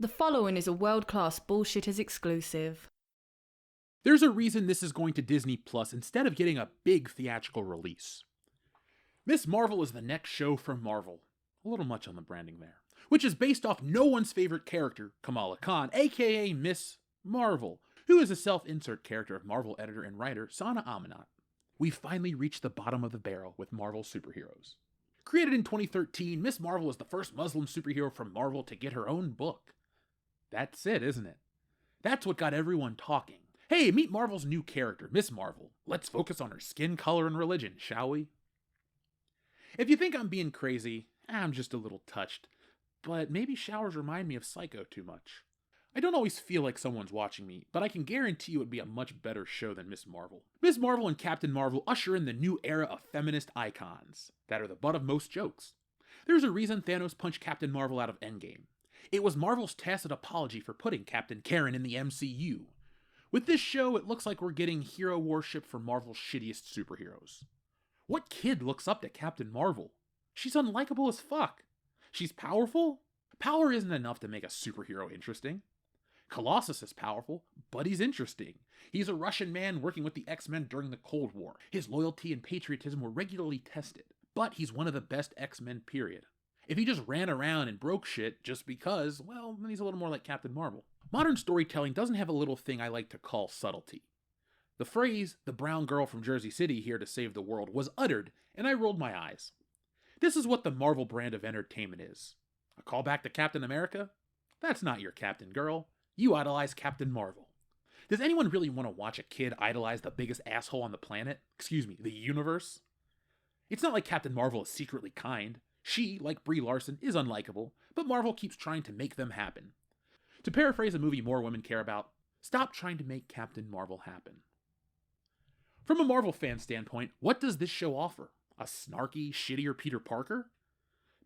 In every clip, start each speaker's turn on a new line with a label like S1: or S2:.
S1: The following is a world-class Bullshitters exclusive.
S2: There's a reason this is going to Disney Plus instead of getting a big theatrical release. Ms.Marvel is the next show from Marvel. A little much on the branding there. Which is based off no one's favorite character, Kamala Khan, aka Ms. Marvel, who is a self-insert character of Marvel editor and writer Sana Amanat. We've finally reached the bottom of the barrel with Marvel superheroes. Created in 2013, Ms. Marvel is the first Muslim superhero from Marvel to get her own book. That's it, isn't it? That's what got everyone talking. Hey, meet Marvel's new character, Ms. Marvel. Let's focus on her skin color and religion, shall we? If you think I'm being crazy, I'm just a little touched. But maybe showers remind me of Psycho too much. I don't always feel like someone's watching me, but I can guarantee you it would be a much better show than Ms. Marvel. Ms. Marvel and Captain Marvel usher in the new era of feminist icons that are the butt of most jokes. There's a reason Thanos punched Captain Marvel out of Endgame. It was Marvel's tacit apology for putting Captain Karen in the MCU. With this show, it looks like we're getting hero worship for Marvel's shittiest superheroes. What kid looks up to Captain Marvel? She's unlikable as fuck. She's powerful? Power isn't enough to make a superhero interesting. Colossus is powerful, but he's interesting. He's a Russian man working with the X-Men during the Cold War. His loyalty and patriotism were regularly tested, but he's one of the best X-Men, period. If he just ran around and broke shit just because, well, then he's a little more like Captain Marvel. Modern storytelling doesn't have a little thing I like to call subtlety. The phrase, the brown girl from Jersey City here to save the world, was uttered, and I rolled my eyes. This is what the Marvel brand of entertainment is. A callback to Captain America? That's not your Captain Girl. You idolize Captain Marvel. Does anyone really want to watch a kid idolize the biggest asshole on the planet? The universe? It's not like Captain Marvel is secretly kind. She, like Brie Larson, is unlikable, but Marvel keeps trying to make them happen. To paraphrase a movie more women care about, stop trying to make Captain Marvel happen. From a Marvel fan standpoint, what does this show offer? A snarky, shittier Peter Parker?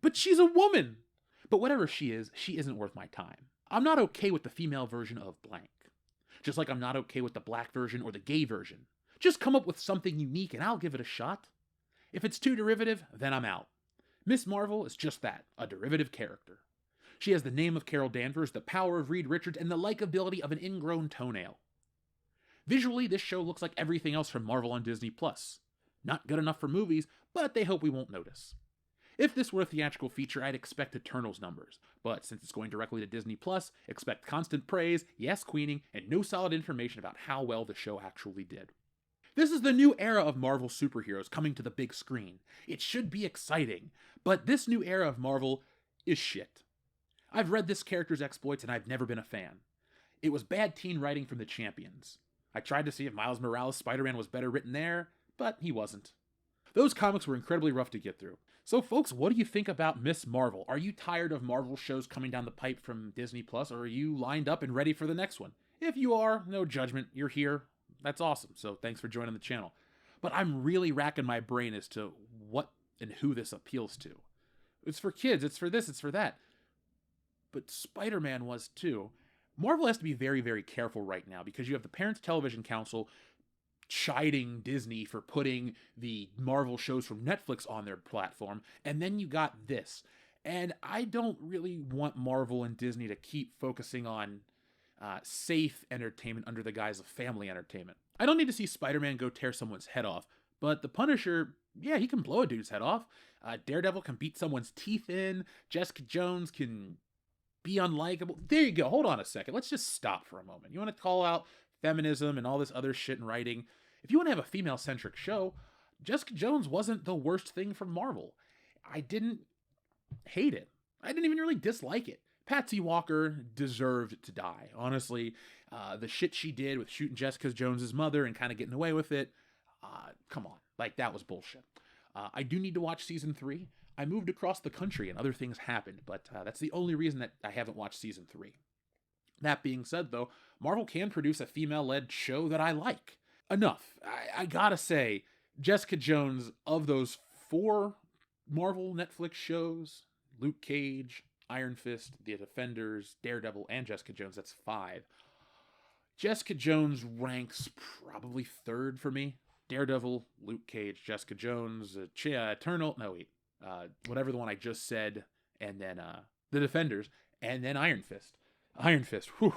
S2: But she's a woman! But whatever she isn't worth my time. I'm not okay with the female version of blank. Just like I'm not okay with the black version or the gay version. Just come up with something unique and I'll give it a shot. If it's too derivative, then I'm out. Ms. Marvel is just that, a derivative character. She has the name of Carol Danvers, the power of Reed Richards, and the likability of an ingrown toenail. Visually, this show looks like everything else from Marvel on Disney+. Not good enough for movies, but they hope we won't notice. If this were a theatrical feature, I'd expect Eternals numbers, but since it's going directly to Disney+, expect constant praise, yes queening, and no solid information about how well the show actually did. This is the new era of Marvel superheroes coming to the big screen. It should be exciting, but this new era of Marvel is shit. I've read this character's exploits and I've never been a fan. It was bad teen writing from the Champions. I tried to see if Miles Morales' Spider-Man was better written there, but he wasn't. Those comics were incredibly rough to get through. So folks, what do you think about Ms. Marvel? Are you tired of Marvel shows coming down the pipe from Disney Plus, or are you lined up and ready for the next one? If you are, no judgment, you're here. That's awesome, so thanks for joining the channel. But I'm really racking my brain as to what and who this appeals to. It's for kids, it's for this, it's for that. But Spider-Man was too. Marvel has to be very, very careful right now because you have the Parents Television Council chiding Disney for putting the Marvel shows from Netflix on their platform, and then you got this. And I don't really want Marvel and Disney to keep focusing on safe entertainment under the guise of family entertainment. I don't need to see Spider-Man go tear someone's head off, but the Punisher, yeah, he can blow a dude's head off. Daredevil can beat someone's teeth in. Jessica Jones can be unlikable. There you go. Hold on a second. Let's just stop for a moment. You want to call out feminism and all this other shit in writing? If you want to have a female-centric show, Jessica Jones wasn't the worst thing from Marvel. I didn't hate it. I didn't even really dislike it. Patsy Walker deserved to die. Honestly, the shit she did with shooting Jessica Jones' mother and kind of getting away with it, come on. Like, that was bullshit. I do need to watch season 3. I moved across the country and other things happened, but that's the only reason that I haven't watched season 3. That being said, though, Marvel can produce a female-led show that I like. Enough. I gotta say, Jessica Jones, of those 4 Marvel Netflix shows, Luke Cage, Iron Fist, The Defenders, Daredevil, and Jessica Jones, that's 5. Jessica Jones ranks probably 3rd for me. Daredevil, Luke Cage, Jessica Jones, whatever the one I just said, and then The Defenders, and then Iron Fist. Iron Fist, whew.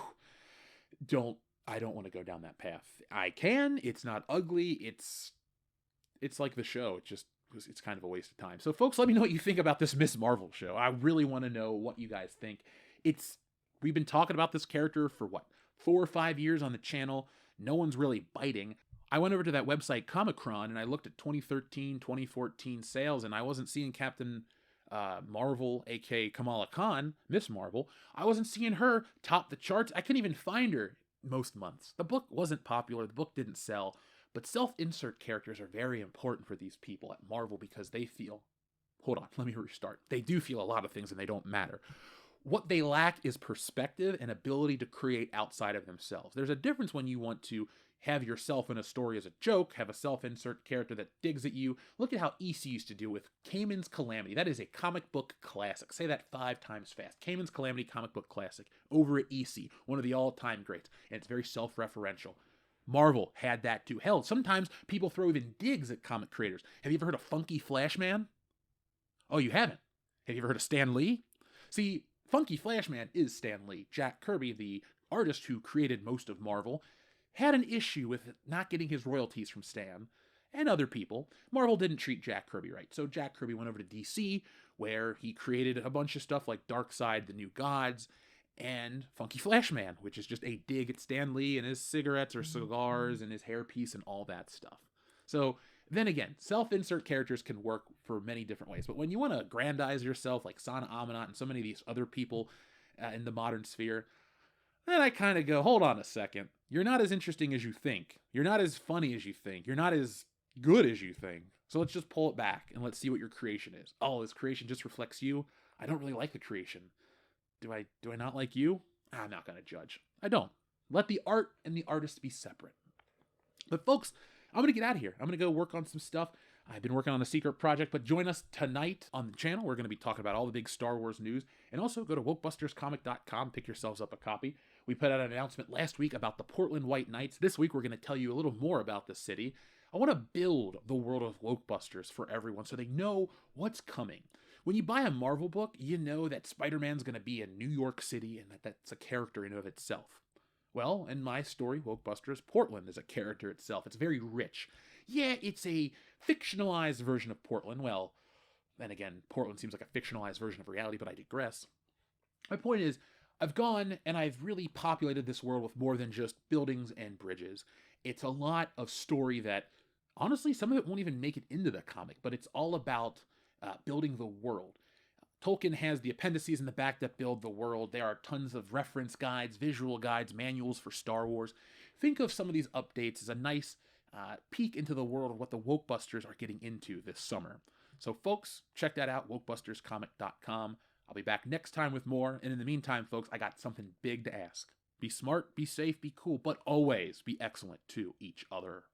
S2: I don't want to go down that path. I can. It's not ugly. It's like the show. It's kind of a waste of time. So folks, let me know what you think about this Ms. Marvel show. I really want to know what you guys think. We've been talking about this character for what, 4 or 5 years on the channel. No one's really biting. I went over to that website Comichron and I looked at 2013, 2014 sales, and I wasn't seeing Captain Marvel, aka Kamala Khan, Miss Marvel. I wasn't seeing her top the charts. I couldn't even find her most months. The book wasn't popular. The book didn't sell. But self-insert characters are very important for these people at Marvel because they feel, hold on, let me restart. They do feel a lot of things and they don't matter. What they lack is perspective and ability to create outside of themselves. There's a difference when you want to have yourself in a story as a joke, have a self-insert character that digs at you. Look at how EC used to do with Cayman's Calamity. That is a comic book classic. Say that 5 times fast. Cayman's Calamity comic book classic over at EC, one of the all-time greats, and it's very self-referential. Marvel had that too. Hell, sometimes people throw even digs at comic creators. Have you ever heard of Funky Flashman? Oh, you haven't? Have you ever heard of Stan Lee? See, Funky Flashman is Stan Lee. Jack Kirby, the artist who created most of Marvel, had an issue with not getting his royalties from Stan and other people. Marvel didn't treat Jack Kirby right, so Jack Kirby went over to DC, where he created a bunch of stuff like Darkseid, The New Gods, and Funky Flashman, which is just a dig at Stan Lee and his cigarettes or cigars and his hairpiece and all that stuff. So then again, self-insert characters can work for many different ways, but when you want to aggrandize yourself like Sana Amanat and so many of these other people in the modern sphere, then I kind of go, hold on a second. You're not as interesting as you think. You're not as funny as you think. You're not as good as you think. So let's just pull it back and let's see what your creation is. Oh, this creation just reflects you? I don't really like the creation. Do I not like you? I'm not going to judge. I don't. Let the art and the artist be separate. But folks, I'm going to get out of here. I'm going to go work on some stuff. I've been working on a secret project, but join us tonight on the channel. We're going to be talking about all the big Star Wars news. And also go to wokebusterscomic.com, pick yourselves up a copy. We put out an announcement last week about the Portland White Knights. This week, we're going to tell you a little more about the city. I want to build the world of Wokebusters for everyone so they know what's coming. When you buy a Marvel book, you know that Spider-Man's going to be in New York City and that's a character in and of itself. Well, in my story, Wokebusters, Portland is a character itself. It's very rich. Yeah, it's a fictionalized version of Portland. Well, then again, Portland seems like a fictionalized version of reality, but I digress. My point is, I've gone and I've really populated this world with more than just buildings and bridges. It's a lot of story that, honestly, some of it won't even make it into the comic, but it's all about building the world. Tolkien has the appendices in the back that build the world. There are tons of reference guides, visual guides, manuals for Star Wars. Think of some of these updates as a nice peek into the world of what the Wokebusters are getting into this summer. So folks, check that out, wokebusterscomic.com. I'll be back next time with more. And in the meantime, folks, I got something big to ask. Be smart, be safe, be cool, but always be excellent to each other.